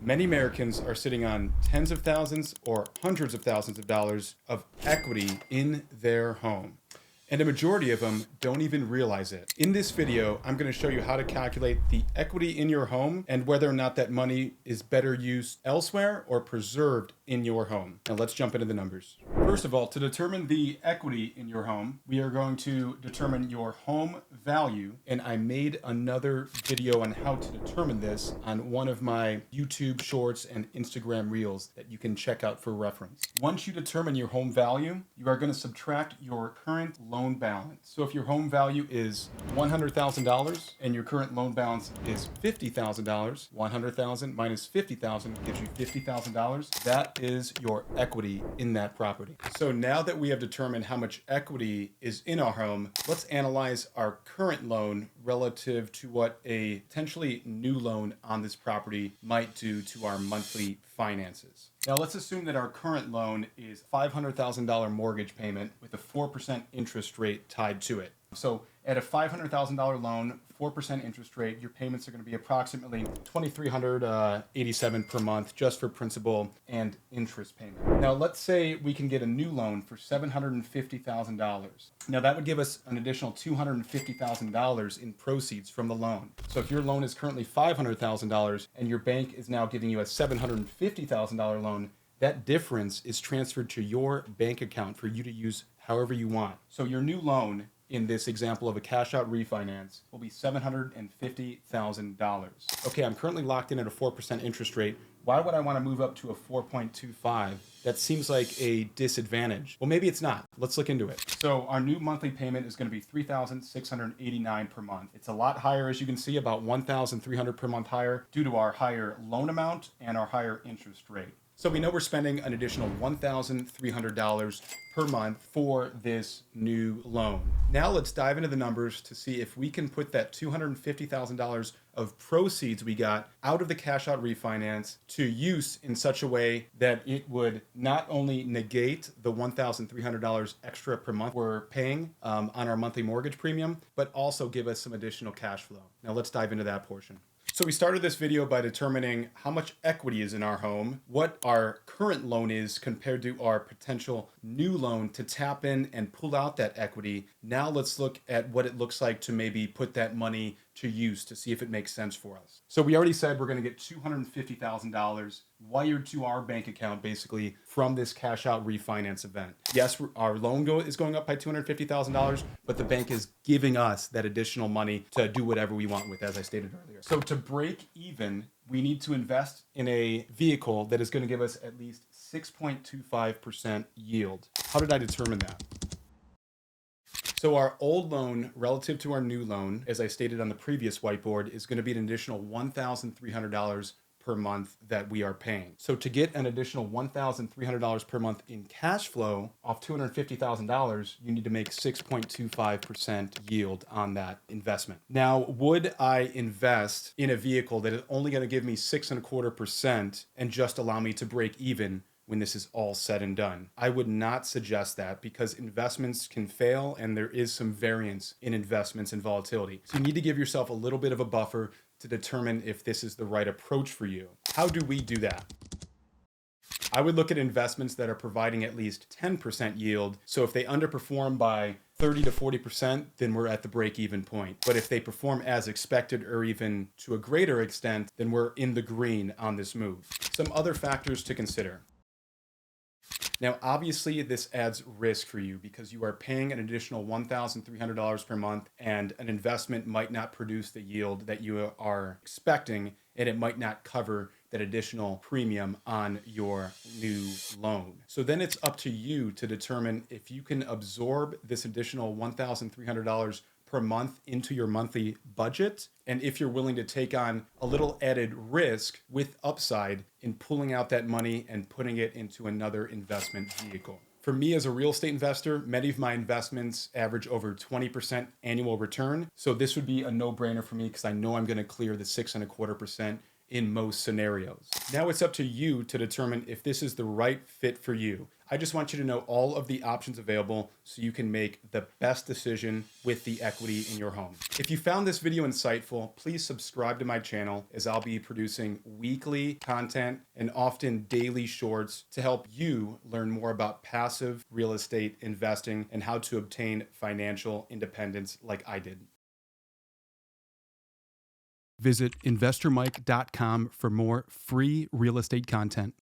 Many Americans are sitting on tens of thousands or hundreds of thousands of dollars of equity in their home. And a majority of them don't even realize it. In this video, I'm going to show you how to calculate the equity in your home and whether or not that money is better used elsewhere or preserved in your home. Now let's jump into the numbers. First of all, to determine the equity in your home, we are going to determine your home value. And I made another video on how to determine this on one of my YouTube shorts and Instagram reels that you can check out for reference. Once you determine your home value, you are going to subtract your current loan balance. So if your home value is $100,000 and your current loan balance is $50,000, 100,000 minus 50,000 gives you $50,000. That is your equity in that property. So now that we have determined how much equity is in our home, let's analyze our current loan relative to what a potentially new loan on this property might do to our monthly finances. Now let's assume that our current loan is $500,000 mortgage payment with a 4% interest rate tied to it. So at a $500,000 loan, 4% interest rate, your payments are going to be approximately $2,387 per month just for principal and interest payment. Now let's say we can get a new loan for $750,000. Now that would give us an additional $250,000 in proceeds from the loan. So if your loan is currently $500,000 and your bank is now giving you a $750,000 loan, that difference is transferred to your bank account for you to use however you want. So your new loan in this example of a cash out refinance will be $750,000. Okay, I'm currently locked in at a 4% interest rate. Why would I want to move up to a 4.25? That seems like a disadvantage. Well, maybe it's not. Let's look into it. So our new monthly payment is going to be $3,689 per month. It's a lot higher, as you can see, about $1,300 per month higher due to our higher loan amount and our higher interest rate. So we know we're spending an additional $1,300 per month for this new loan. Now let's dive into the numbers to see if we can put that $250,000 of proceeds we got out of the cash out refinance to use in such a way that it would not only negate the $1,300 extra per month we're paying on our monthly mortgage premium, but also give us some additional cash flow. Now let's dive into that portion. So we started this video by determining how much equity is in our home, what our current loan is compared to our potential new loan to tap in and pull out that equity. Now let's look at what it looks like to maybe put that money to use to see if it makes sense for us. So we already said we're going to get $250,000 wired to our bank account basically from this cash out refinance event. Yes, our loan is going up by $250,000, but the bank is giving us that additional money to do whatever we want with, as I stated earlier. So to break even, we need to invest in a vehicle that is going to give us at least 6.25% yield. How did I determine that? So our old loan relative to our new loan, as I stated on the previous whiteboard, is going to be an additional $1,300 per month that we are paying. So to get an additional $1,300 per month in cash flow off $250,000, you need to make 6.25% yield on that investment. Now, would I invest in a vehicle that is only going to give me 6.25% and just allow me to break even when this is all said and done? I would not suggest that because investments can fail and there is some variance in investments and volatility. So you need to give yourself a little bit of a buffer to determine if this is the right approach for you. How do we do that? I would look at investments that are providing at least 10% yield. So if they underperform by 30 to 40%, then we're at the break-even point. But if they perform as expected or even to a greater extent, then we're in the green on this move. Some other factors to consider. Now, obviously, this adds risk for you because you are paying an additional $1,300 per month and an investment might not produce the yield that you are expecting, and it might not cover that additional premium on your new loan. So then it's up to you to determine if you can absorb this additional $1,300 per month into your monthly budget, and if you're willing to take on a little added risk with upside in pulling out that money and putting it into another investment vehicle. For me as a real estate investor, many of my investments average over 20% annual return. So this would be a no-brainer for me because I know I'm going to clear the 6.25% in most scenarios. Now it's up to you to determine if this is the right fit for you. I just want you to know all of the options available so you can make the best decision with the equity in your home. If you found this video insightful, please subscribe to my channel, as I'll be producing weekly content and often daily shorts to help you learn more about passive real estate investing and how to obtain financial independence like I did. Visit investormike.com for more free real estate content.